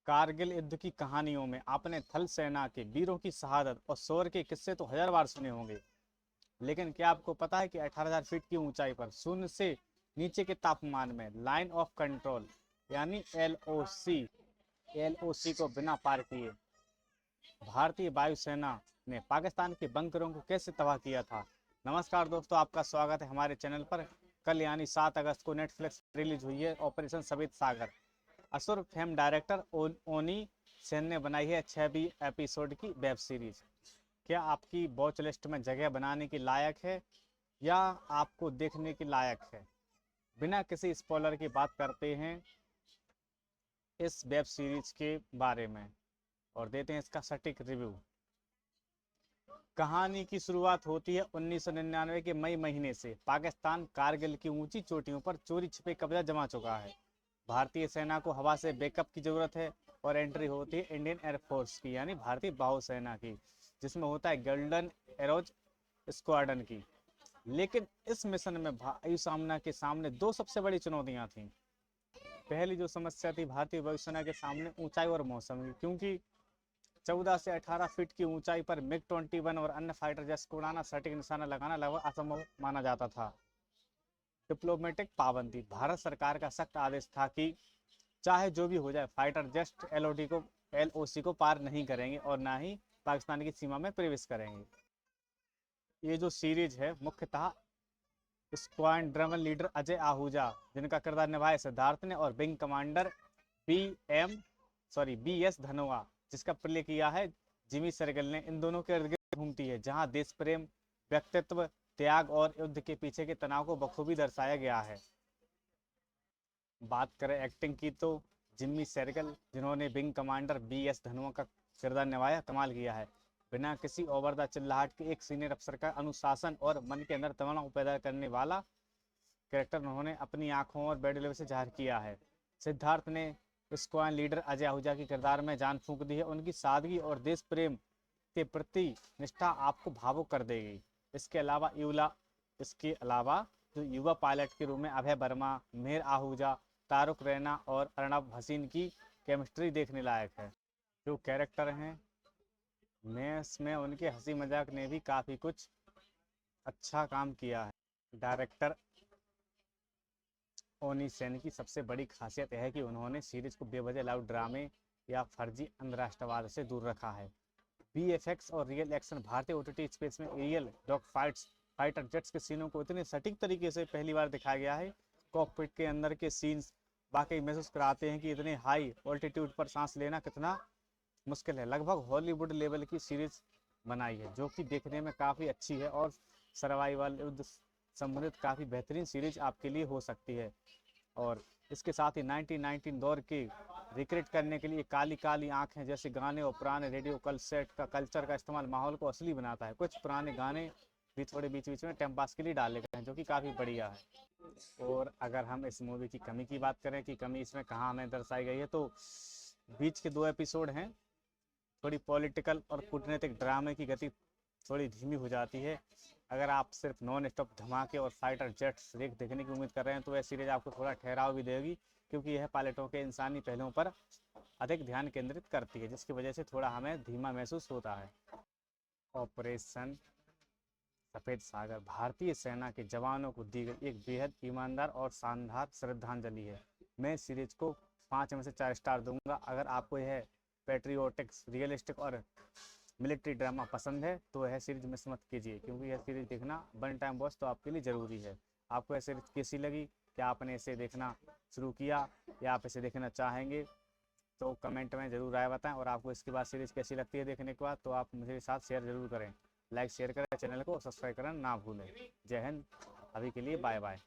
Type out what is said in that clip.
कारगिल युद्ध की कहानियों में आपने थल सेना के वीरों की शहादत और शौर्य के किस्से तो 1000 बार सुने होंगे। लेकिन क्या आपको पता है कि 18,000 फीट की ऊंचाई पर शून्य से नीचे के तापमान में लाइन ऑफ कंट्रोल यानी एलओसी को बिना पार किए भारतीय वायुसेना ने पाकिस्तान के बंकरों को कैसे तबाह किया था। नमस्कार दोस्तों, आपका स्वागत है हमारे चैनल पर। कल यानी 7 अगस्त को नेटफ्लिक्स रिलीज हुई है ऑपरेशन श्वेत सागर। असुर फेम डायरेक्टर ओनी सेन ने बनाई है 6 एपिसोड की वेब सीरीज। क्या आपकी वॉच लिस्ट में जगह बनाने के लायक है या आपको देखने के लायक है? बिना किसी स्पॉइलर की बात करते हैं इस वेब सीरीज के बारे में और देते हैं इसका सटीक रिव्यू। कहानी की शुरुआत होती है 1999 के मई महीने से। पाकिस्तान कारगिल की ऊंची चोटियों पर चोरी छिपे कब्जा जमा चुका है। भारतीय सेना को हवा से बैकअप की जरूरत है और एंट्री होती है इंडियन एयरफोर्स की यानी भारतीय वायुसेना की, जिसमें होता है गोल्डन एरोज स्क्वाड्रन की। लेकिन इस मिशन में वायुसेना के सामने दो सबसे बड़ी चुनौतियां थीं। पहली जो समस्या थी भारतीय वायुसेना के सामने ऊंचाई और मौसम की, क्योंकि 14 से 18 फीट की ऊंचाई पर मिग 21 और अन्य फाइटर जेट्स को उड़ाना, सटीक निशाना लगाना लगभग असंभव माना जाता था। डिप्लोमेटिक पाबंदी। भारत सरकार का सख्त आदेश था कि चाहे जो भी हो जाए फाइटर जेट एलओसी को पार नहीं करेंगे और ना ही पाकिस्तान की सीमा में प्रवेश करेंगे। ये जो सीरीज है मुख्यतः स्क्वाड्रन लीडर अजय आहूजा, जिनका किरदार निभाया सिद्धार्थ ने, और wing commander B S Dhanoa, जिसका प्ले किया है जिमी सेरेगल ने, इन दोनों के इर्द गिर्द घूमती है, जहां देश प्रेम, व्यक्तित्व, त्याग और युद्ध के पीछे के तनाव को बखूबी दर्शाया गया है। बात करें एक्टिंग की तो जिम्मी सेरेगल, जिन्होंने wing commander B S Dhanoa का किरदार निभाया, कमाल किया है। बिना किसी ओवर द चिल्लाहट के एक सीनियर अफसर का अनुशासन और मन के अंदर तनाव पैदा करने वाला कैरेक्टर उन्होंने अपनी आंखों और बॉडी लैंग्वेज से जाहिर किया है। सिद्धार्थ ने स्क्वाड लीडर अजय आहूजा के किरदार में जान फूंक दी है। उनकी सादगी और देश प्रेम के प्रति निष्ठा आपको भावुक कर देगी। इसके अलावा जो युवा पायलट के रूप में अभय वर्मा, मेहर आहूजा, तारुक रैना और अर्नब हसीन की केमिस्ट्री देखने लायक है। जो कैरेक्टर हैं में इसमें उनके हंसी मजाक ने भी काफ़ी कुछ अच्छा काम किया है। डायरेक्टर ओनी सेन की सबसे बड़ी खासियत यह है कि उन्होंने सीरीज को बेवजह लाउड ड्रामे या फर्जी अंतर्राष्ट्रवाद से दूर रखा है। वीएफएक्स और रियल एक्शन। भारतीय ओटीटी स्पेस में aerial dog fights, fighter jets के सीनों को इतने सटीक तरीके से पहली बार दिखाया गया है। कॉकपिट के अंदर के सीन्स वाकई महसूस कराते हैं कि इतने हाई ऑल्टीट्यूड पर सांस लेना कितना मुश्किल है। लगभग हॉलीवुड लेवल की सीरीज बनाई है, जो कि देखने में काफ़ी अच्छी है और सर्वाइवल युद्ध संबंधित काफ़ी बेहतरीन सीरीज आपके लिए हो सकती है। और इसके साथ ही 1919 दौर के रिक्रिएट करने के लिए काली काली आंखें जैसे गाने और पुराने रेडियो कलसेट का कल्चर का इस्तेमाल माहौल को असली बनाता है। कुछ पुराने गाने भी थोड़े बीच बीच में टाइम पास के लिए डाले गए हैं, जो कि काफ़ी बढ़िया है। और अगर हम इस मूवी की कमी की बात करें कि कमी इसमें कहाँ हमें दर्शाई गई है, तो बीच के 2 एपिसोड हैं, थोड़ी पॉलिटिकल और कूटनीतिक ड्रामे की गति थोड़ी धीमी हो जाती है। अगर आप सिर्फ नॉन स्टॉप धमाके और फाइटर जेट्स देखने की उम्मीद कर रहे हैं तो यह सीरीज आपको थोड़ा ठहराव भी देगी, क्योंकि यह पायलटों के इंसानी पहलुओं पर अधिक ध्यान केंद्रित करती है, जिसकी वजह से थोड़ा हमें धीमा महसूस होता है। ऑपरेशन सफेद सागर भारतीय सेना के जवानों को दी गई एक बेहद ईमानदार और शानदार श्रद्धांजलि है। मैं इस सीरीज को 5 में से 4 स्टार दूंगा। अगर आपको यह पेट्रियोटिक्स, रियलिस्टिक और मिलिट्री ड्रामा पसंद है तो यह सीरीज मिस मत कीजिए, क्योंकि यह सीरीज देखना वन टाइम वॉच तो आपके लिए ज़रूरी है। आपको यह सीरीज कैसी लगी? क्या आपने इसे देखना शुरू किया या आप इसे देखना चाहेंगे? तो कमेंट में ज़रूर राय बताएं। और आपको इसके बाद सीरीज़ कैसी लगती है देखने के बाद, तो आप मुझे साथ शेयर ज़रूर करें। लाइक शेयर करें, चैनल को सब्सक्राइब करना ना भूलें। जय हिंद। अभी के लिए बाय बाय।